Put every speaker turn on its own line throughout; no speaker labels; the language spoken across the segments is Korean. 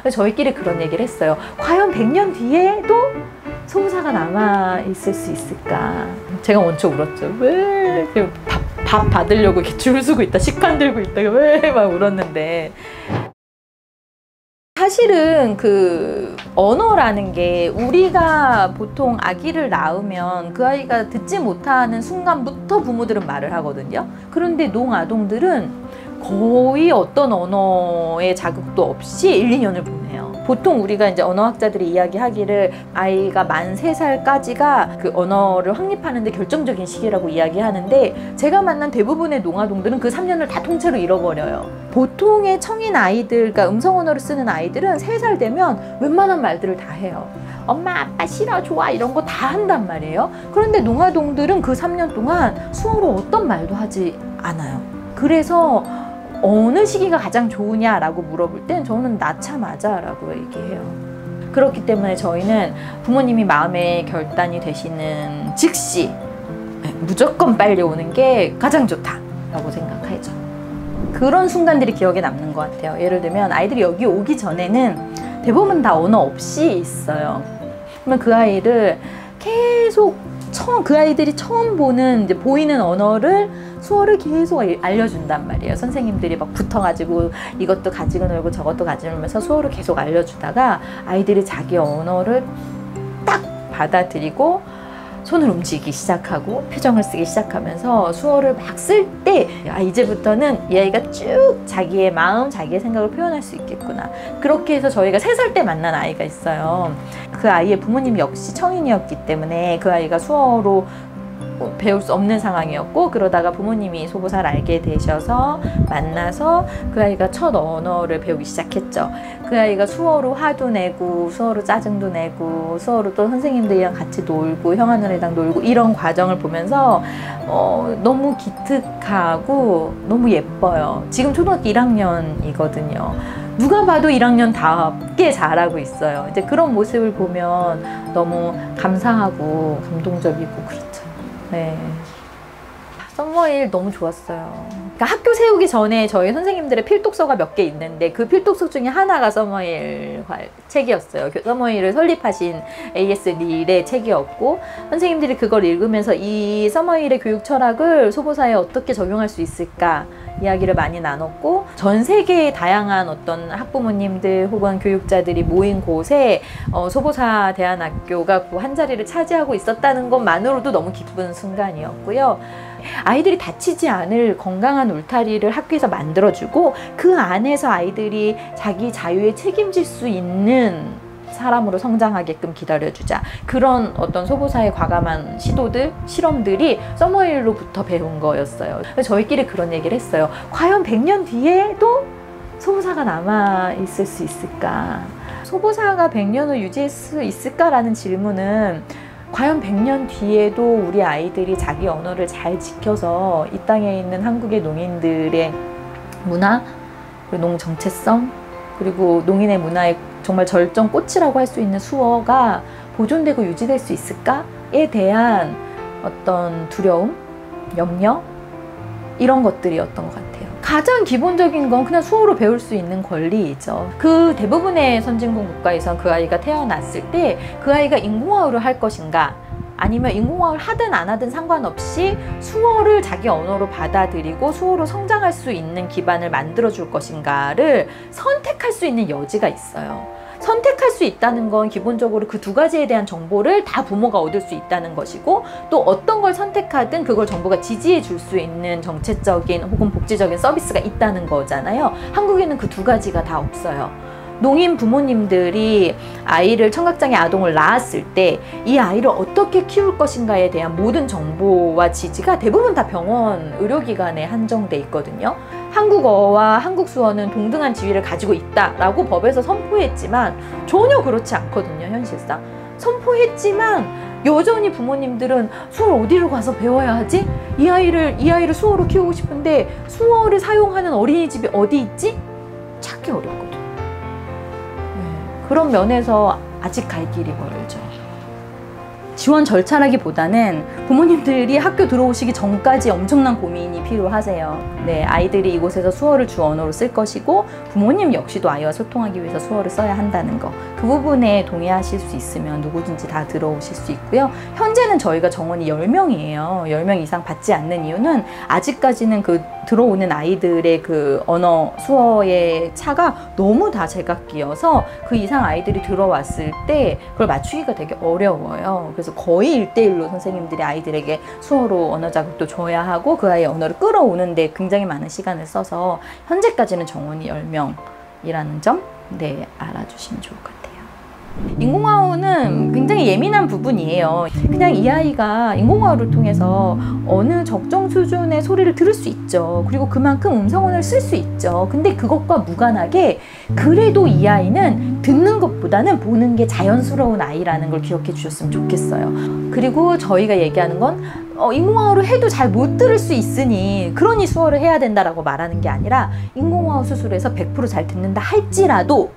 그래서 저희끼리 그런 얘기를 했어요. 과연 100년 뒤에도 소부사가 남아있을 수 있을까? 제가 원체 울었죠. 왜? 밥 받으려고 이렇게 줄 서고 있다, 식판 들고 있다, 왜? 막 울었는데. 사실은 그 언어라는 게 우리가 보통 아기를 낳으면 그 아이가 듣지 못하는 순간부터 부모들은 말을 하거든요. 그런데 농아동들은 거의 어떤 언어의 자극도 없이 1, 2년을 보내요. 보통 우리가 이제 언어학자들이 이야기하기를 아이가 만 3살까지가 그 언어를 확립하는 데 결정적인 시기라고 이야기하는데, 제가 만난 대부분의 농아동들은 그 3년을 다 통째로 잃어버려요. 보통의 청인 아이들, 그러니까 음성 언어를 쓰는 아이들은 3살 되면 웬만한 말들을 다 해요. 엄마, 아빠, 싫어, 좋아 이런 거 다 한단 말이에요. 그런데 농아동들은 그 3년 동안 수어로 어떤 말도 하지 않아요. 그래서 어느 시기가 가장 좋으냐라고 물어볼 땐 저는 낳자마자 라고 얘기해요. 그렇기 때문에 저희는 부모님이 마음의 결단이 되시는 즉시 무조건 빨리 오는 게 가장 좋다라고 생각하죠. 그런 순간들이 기억에 남는 것 같아요. 예를 들면 아이들이 여기 오기 전에는 대부분 다 언어 없이 있어요. 그러면 그 아이를 계속 그 아이들이 처음 보는 이제 보이는 언어를 수어를 계속 알려준단 말이에요. 선생님들이 막 붙어가지고 이것도 가지고 놀고 저것도 가지고 놀면서 수어를 계속 알려주다가 아이들이 자기 언어를 딱 받아들이고 손을 움직이기 시작하고 표정을 쓰기 시작하면서 수어를 막 쓸 때 이제부터는 이 아이가 쭉 자기의 마음, 자기의 생각을 표현할 수 있겠구나. 그렇게 해서 저희가 3살 때 만난 아이가 있어요. 그 아이의 부모님 역시 청인이었기 때문에 그 아이가 수어로 배울 수 없는 상황이었고, 그러다가 부모님이 소부사를 알게 되셔서 만나서 그 아이가 첫 언어를 배우기 시작했죠. 그 아이가 수어로 화도 내고 수어로 짜증도 내고 수어로 또 선생님들이랑 같이 놀고 형아 누나랑 놀고 이런 과정을 보면서 너무 기특하고 너무 예뻐요. 지금 초등학교 1학년이거든요. 누가 봐도 1학년답게 잘하고 있어요. 이제 그런 모습을 보면 너무 감사하고 감동적이고 그렇죠. 네. 썸머일 너무 좋았어요. 그러니까 학교 세우기 전에 저희 선생님들의 필독서가 몇 개 있는데 그 필독서 중에 하나가 썸머일 책이었어요. 썸머일을 설립하신 A.S. 릴의 책이었고, 선생님들이 그걸 읽으면서 이 썸머일의 교육 철학을 소보사에 어떻게 적용할 수 있을까 이야기를 많이 나눴고, 전 세계의 다양한 어떤 학부모님들 혹은 교육자들이 모인 곳에 소보사 대안학교가 그 한 자리를 차지하고 있었다는 것만으로도 너무 기쁜 순간이었고요. 아이들이 다치지 않을 건강한 울타리를 학교에서 만들어주고 그 안에서 아이들이 자기 자유에 책임질 수 있는 사람으로 성장하게끔 기다려주자. 그런 어떤 소보사의 과감한 시도들, 실험들이 썸머일로부터 배운 거였어요. 그래서 저희끼리 그런 얘기를 했어요. 과연 100년 뒤에도 소보사가 남아있을 수 있을까? 소보사가 100년을 유지할 수 있을까라는 질문은 과연 100년 뒤에도 우리 아이들이 자기 언어를 잘 지켜서 이 땅에 있는 한국의 농인들의 문화, 그리고 농 정체성, 그리고 농인의 문화의 정말 절정 꽃이라고 할 수 있는 수어가 보존되고 유지될 수 있을까에 대한 어떤 두려움, 염려, 이런 것들이었던 것 같아요. 가장 기본적인 건 그냥 수어로 배울 수 있는 권리이죠. 그 대부분의 선진국 국가에선 그 아이가 태어났을 때 그 아이가 인공화호를 할 것인가, 아니면 인공화호를 하든 안 하든 상관없이 수어를 자기 언어로 받아들이고 수어로 성장할 수 있는 기반을 만들어 줄 것인가를 선택할 수 있는 여지가 있어요. 선택할 수 있다는 건 기본적으로 그 두 가지에 대한 정보를 다 부모가 얻을 수 있다는 것이고, 또 어떤 걸 선택하든 그걸 정부가 지지해 줄 수 있는 정책적인 혹은 복지적인 서비스가 있다는 거잖아요. 한국에는 그 두 가지가 다 없어요. 농인 부모님들이 아이를 청각장애 아동을 낳았을 때 이 아이를 어떻게 키울 것인가에 대한 모든 정보와 지지가 대부분 다 병원 의료기관에 한정돼 있거든요. 한국어와 한국 수어는 동등한 지위를 가지고 있다라고 법에서 선포했지만 전혀 그렇지 않거든요. 현실상 선포했지만 여전히 부모님들은 수어를 어디로 가서 배워야 하지? 이 아이를 수어로 키우고 싶은데 수어를 사용하는 어린이집이 어디 있지? 찾기 어렵거든요. 그런 면에서 아직 갈 길이 멀죠. 지원 절차라기보다는 부모님들이 학교 들어오시기 전까지 엄청난 고민이 필요하세요. 네, 아이들이 이곳에서 수어를 주 언어로 쓸 것이고 부모님 역시도 아이와 소통하기 위해서 수어를 써야 한다는 거. 그 부분에 동의하실 수 있으면 누구든지 다 들어오실 수 있고요. 현재는 저희가 정원이 10명이에요. 10명 이상 받지 않는 이유는 아직까지는 그 들어오는 아이들의 그 언어 수어의 차가 너무 다 제각기여서 그 이상 아이들이 들어왔을 때 그걸 맞추기가 되게 어려워요. 그래서 거의 1대1로 선생님들이 아이들에게 수어로 언어 자극도 줘야 하고 그 아이의 언어를 끌어오는데 굉장히 많은 시간을 써서 현재까지는 정원이 10명이라는 점 네, 알아주시면 좋을 것 같아요. 인공화호는 굉장히 예민한 부분이에요. 그냥 이 아이가 인공화호를 통해서 어느 적정 수준의 소리를 들을 수 있죠. 그리고 그만큼 음성언어를 쓸 수 있죠. 근데 그것과 무관하게 그래도 이 아이는 듣는 것보다는 보는 게 자연스러운 아이라는 걸 기억해 주셨으면 좋겠어요. 그리고 저희가 얘기하는 건 인공화호를 해도 잘 못 들을 수 있으니 그러니 수어를 해야 된다라고 말하는 게 아니라 인공화호 수술에서 100% 잘 듣는다 할지라도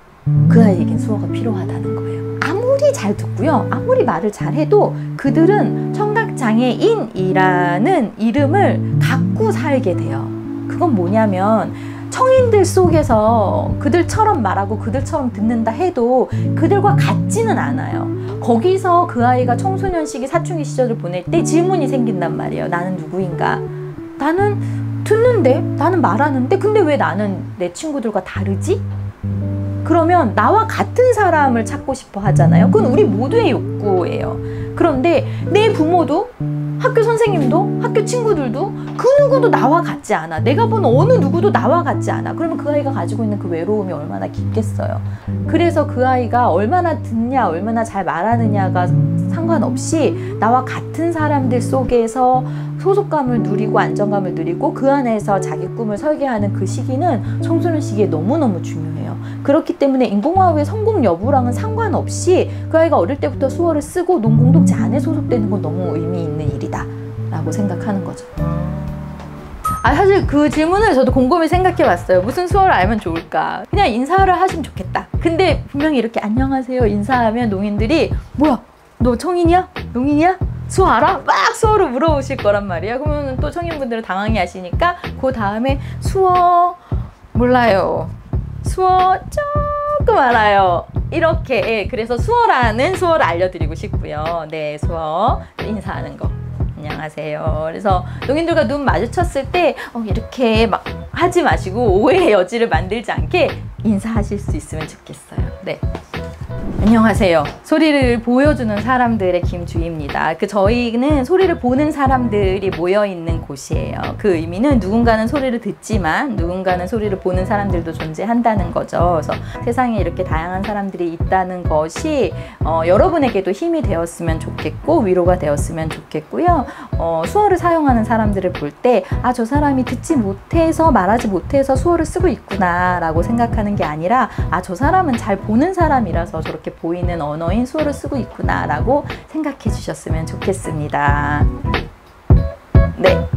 그 아이에겐 수어가 필요하다는 거예요. 아무리 잘 듣고요, 아무리 말을 잘해도 그들은 청각장애인이라는 이름을 갖고 살게 돼요. 그건 뭐냐면 청인들 속에서 그들처럼 말하고 그들처럼 듣는다 해도 그들과 같지는 않아요. 거기서 그 아이가 청소년 시기 사춘기 시절을 보낼 때 질문이 생긴단 말이에요. 나는 누구인가? 나는 듣는데? 나는 말하는데? 근데 왜 나는 내 친구들과 다르지? 그러면 나와 같은 사람을 찾고 싶어 하잖아요. 그건 우리 모두의 욕구예요. 그런데 내 부모도, 학교 선생님도, 학교 친구들도 그 누구도 나와 같지 않아. 내가 본 어느 누구도 나와 같지 않아. 그러면 그 아이가 가지고 있는 그 외로움이 얼마나 깊겠어요. 그래서 그 아이가 얼마나 듣냐, 얼마나 잘 말하느냐가 상관없이 나와 같은 사람들 속에서 소속감을 누리고 안정감을 누리고 그 안에서 자기 꿈을 설계하는 그 시기는 청소년 시기에 너무너무 중요해요. 그렇기 때문에 인공화호의 성공 여부랑은 상관없이 그 아이가 어릴 때부터 수어를 쓰고 농공동체 안에 소속되는 건 너무 의미 있는 일이다 라고 생각하는 거죠. 사실 그 질문을 저도 곰곰이 생각해 봤어요. 무슨 수어를 알면 좋을까? 그냥 인사를 하시면 좋겠다. 근데 분명히 이렇게 안녕하세요 인사하면 농인들이 뭐야? 너 청인이야? 농인이야? 수어 알아? 막 수어로 물어보실 거란 말이야. 그러면 또 청인분들은 당황해 하시니까 그 다음에 수어 몰라요. 수어 조금 알아요. 이렇게. 그래서 수어라는 수어를 알려드리고 싶고요. 네, 수어 인사하는 거. 안녕하세요. 그래서 농인들과 눈 마주쳤을 때 이렇게 막 하지 마시고 오해의 여지를 만들지 않게 인사하실 수 있으면 좋겠어요. 네. 안녕하세요. 소리를 보여주는 사람들의 김주희입니다. 저희는 소리를 보는 사람들이 모여있는 곳이에요. 그 의미는 누군가는 소리를 듣지만 누군가는 소리를 보는 사람들도 존재한다는 거죠. 그래서 세상에 이렇게 다양한 사람들이 있다는 것이 여러분에게도 힘이 되었으면 좋겠고 위로가 되었으면 좋겠고요. 수어를 사용하는 사람들을 볼 때 저 사람이 듣지 못해서 말하지 못해서 수어를 쓰고 있구나 라고 생각하는 게 아니라 저 사람은 잘 보는 사람이라서 저렇게 보이는 언어인 수어를 쓰고 있구나 라고 생각해 주셨으면 좋겠습니다. 네.